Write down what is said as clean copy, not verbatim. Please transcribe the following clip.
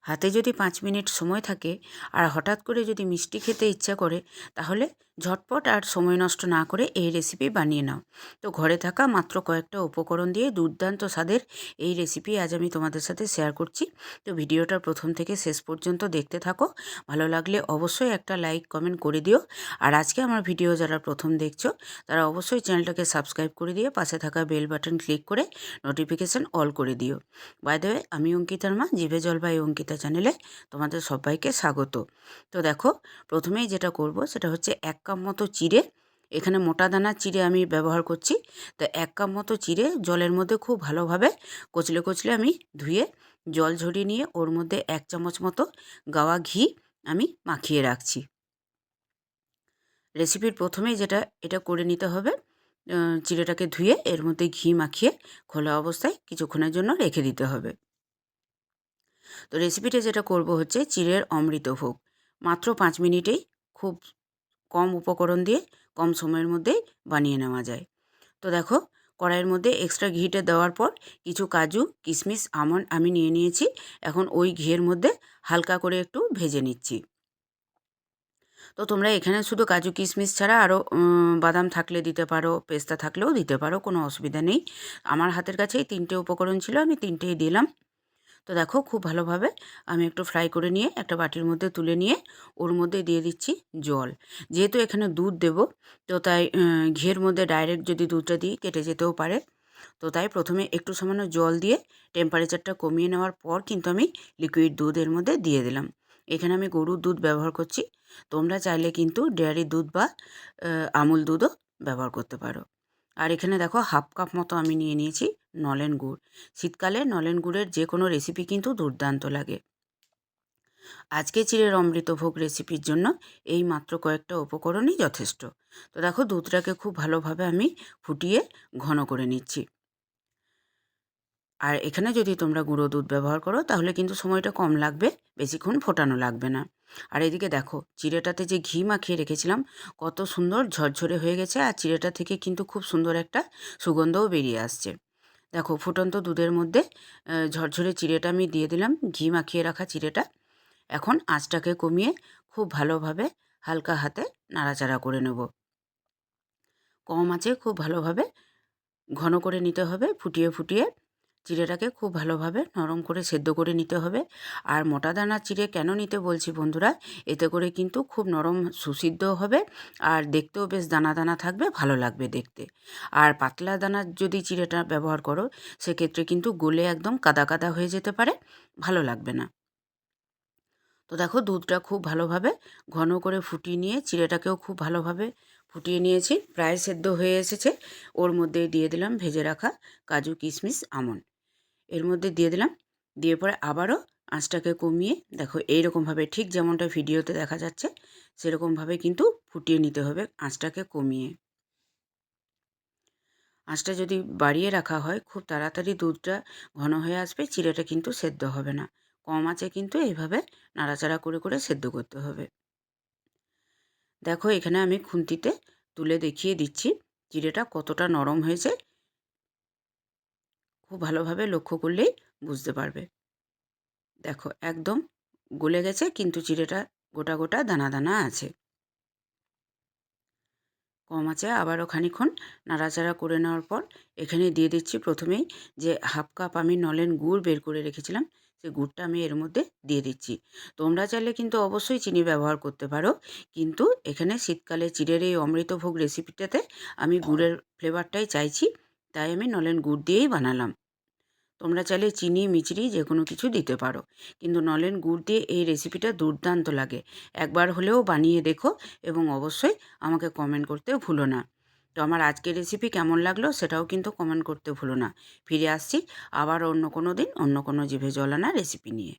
হাতে যদি 5 মিনিট সময় থাকে আর হঠাৎ করে যদি মিষ্টি খেতে ইচ্ছা করে, তাহলে ঝটপট আর সময় নষ্ট না করে এই রেসিপি বানিয়ে নাও। তো ঘরে থাকা মাত্র কয়েকটা উপকরণ দিয়ে দুর্দান্ত স্বাদের এই রেসিপি আজ আমি তোমাদের সাথে শেয়ার করছি। তো ভিডিওটা প্রথম থেকে শেষ পর্যন্ত দেখতে থাকো। ভালো লাগলে অবশ্যই একটা লাইক কমেন্ট করে দিও। আর আজকে আমার ভিডিও যারা প্রথম দেখছো, তারা অবশ্যই চ্যানেলটাকে সাবস্ক্রাইব করে দিয়ে পাশে থাকা বেল বাটন ক্লিক করে নোটিফিকেশান অল করে দিও। বাই দ্য ওয়ে, আমি অঙ্কিতার মা, জিভে জল বাই অঙ্কিতা চ্যানেলে তোমাদের সবাইকে স্বাগত। তো দেখো, প্রথমেই যেটা করব সেটা হচ্ছে 1 কাপ মতো চিড়ে, এখানে মোটা দানার চিড়ে আমি ব্যবহার করছি। তো 1 কাপ মতো চিড়ে জলের মধ্যে খুব ভালোভাবে কচলে কচলে আমি ধুয়ে জল ঝরিয়ে নিয়ে ওর মধ্যে 1 চামচ মতো গাওয়া ঘি আমি মাখিয়ে রাখছি। রেসিপির প্রথমেই যেটা এটা করে নিতে হবে, চিড়েটাকে ধুয়ে এর মধ্যে ঘি মাখিয়ে খোলা অবস্থায় কিছুক্ষণের জন্য রেখে দিতে হবে। তো রেসিপিটা যেটা করব হচ্ছে চিড়ের অমৃতভোগ। মাত্র 5 মিনিটেই খুব কম উপকরণ দিয়ে কম সময়ের মধ্যেই বানিয়ে নেওয়া যায়। তো দেখো, কড়াইয়ের মধ্যে এক্সট্রা ঘিটা দেওয়ার পর কিছু কাজু, কিশমিশ, আমন্ড আমি নিয়ে নিয়েছি। এখন ওই ঘিয়ের মধ্যে হালকা করে একটু ভেজে নিচ্ছি। তো তোমরা এখানে শুধু কাজু কিশমিশ ছাড়া আরও বাদাম থাকলে দিতে পারো, পেস্তা থাকলেও দিতে পারো, কোনো অসুবিধা নেই। আমার হাতের কাছে এই 3টে উপকরণ ছিল, আমি 3টেই দিলাম। তো দেখো, খুব ভালোভাবে আমি একটু ফ্রাই করে নিয়ে একটা বাটির মধ্যে তুলে নিয়ে ওর মধ্যে দিয়ে দিচ্ছি জল। যেহেতু এখানে দুধ দেব, তো তাই ঘিয়ের মধ্যে ডাইরেক্ট যদি দুধটা দিই কেটে যেতেও পারে। তো তাই প্রথমে একটু সামান্য জল দিয়ে টেম্পারেচারটা কমিয়ে নেওয়ার পর কিন্তু আমি লিকুইড দুধ এর মধ্যে দিয়ে দিলাম। এখানে আমি গরুর দুধ ব্যবহার করছি। তোমরা চাইলে কিন্তু ডেয়ারি দুধ বা আমুল দুধও ব্যবহার করতে পারো। আর এখানে দেখো, 1/2 কাপ মতো আমি নিয়ে নিয়েছি নলেন গুড়। শীতকালে নলেন গুড়ের যে কোনো রেসিপি কিন্তু দুর্দান্ত লাগে। আজকে চিড়ের অমৃতভোগ রেসিপির জন্য এই মাত্র কয়েকটা উপকরণই যথেষ্ট। তো দেখো, দুধটাকে খুব ভালোভাবে আমি ফুটিয়ে ঘন করে নিচ্ছি। আর এখানে যদি তোমরা গুঁড়ো দুধ ব্যবহার করো তাহলে কিন্তু সময়টা কম লাগবে, বেশিক্ষণ ফোটানো লাগবে না। আর এদিকে দেখো, চিড়েটাতে যে ঘি মাখিয়ে রেখেছিলাম কত সুন্দর ঝরঝরে হয়ে গেছে, আর চিড়েটা থেকে কিন্তু খুব সুন্দর একটা সুগন্ধও বেরিয়ে আসছে। দেখো, ফুটন্ত দুধের মধ্যে ঝরঝরে চিড়েটা আমি দিয়ে দিলাম, ঘি মাখিয়ে রাখা চিড়েটা। এখন আঁচটাকে কমিয়ে খুব ভালোভাবে হালকা হাতে নাড়াচাড়া করে নেব। কম আঁচে খুব ভালোভাবে ঘন করে নিতে হবে, ফুটিয়ে ফুটিয়ে চিড়েটাকে খুব ভালোভাবে নরম করে সেদ্ধ করে নিতে হবে। আর মোটা দানার চিড়ে কেন নিতে বলছি বন্ধুরা, এতে করে কিন্তু খুব নরম সুসিদ্ধ হবে, আর দেখতেও বেশ দানা দানা থাকবে, ভালো লাগবে দেখতে। আর পাতলা দানার যদি চিড়েটা ব্যবহার করো, সেক্ষেত্রে কিন্তু গলে একদম কাদা কাদা হয়ে যেতে পারে, ভালো লাগবে না। তো দেখো, দুধটা খুব ভালোভাবে ঘন করে ফুটিয়ে নিয়ে চিড়েটাকেও খুব ভালোভাবে ফুটিয়ে নিয়েছি, প্রায় সেদ্ধ হয়ে এসেছে। ওর মধ্যে দিয়ে দিলাম ভেজে রাখা কাজু, কিশমিশ, আমন্ড। এর মধ্যে দিয়ে দিলাম, দিয়ে পরে আবারও আঁচটাকে কমিয়ে দেখো এইরকমভাবে, ঠিক যেমনটা ভিডিওতে দেখা যাচ্ছে সেরকমভাবে কিন্তু ফুটিয়ে নিতে হবে আঁচটাকে কমিয়ে। আঁচটা যদি বাড়িয়ে রাখা হয়, খুব তাড়াতাড়ি দুধটা ঘন হয়ে আসবে, চিড়েটা কিন্তু সেদ্ধ হবে না। কম আঁচে কিন্তু এইভাবে নাড়াচাড়া করে করে সেদ্ধ করতে হবে। দেখো, এখানে আমি খুন্তিতে তুলে দেখিয়ে দিচ্ছি চিড়েটা কতটা নরম হয়েছে, খুব ভালোভাবে লক্ষ্য করলেই বুঝতে পারবে। দেখো, একদম গলে গেছে, কিন্তু চিড়েটা গোটা গোটা দানা দানা আছে। কম আঁচে আবারও খানিকক্ষণ নাড়াচাড়া করে নেওয়ার পর এখানে দিয়ে দিচ্ছি প্রথমেই যে 1/2 কাপ আমি নলেন গুড় বের করে রেখেছিলাম, সেই গুড়টা আমি এর মধ্যে দিয়ে দিচ্ছি। তোমরা চাইলে কিন্তু অবশ্যই চিনি ব্যবহার করতে পারো, কিন্তু এখানে শীতকালে চিড়ের এই অমৃতভোগ রেসিপিটাতে আমি গুড়ের ফ্লেভারটাই চাইছি, তাই আমি নলেন গুড় দিয়েই বানালাম। তোমরা চাইলে চিনি, মিছরি যে কোনো কিছু দিতে পারো, কিন্তু নলেন গুড় দিয়ে এই রেসিপিটা দুর্দান্ত লাগে। একবার হলেও বানিয়ে দেখো এবং অবশ্যই আমাকে কমেন্ট করতে ভুলো না। তো আমার আজকের রেসিপি কেমন লাগলো সেটাও কিন্তু কমেন্ট করতে ভুলো না। ফিরে আসছি আবার অন্য কোনো দিন অন্য কোনো জিভে জল আনা রেসিপি নিয়ে।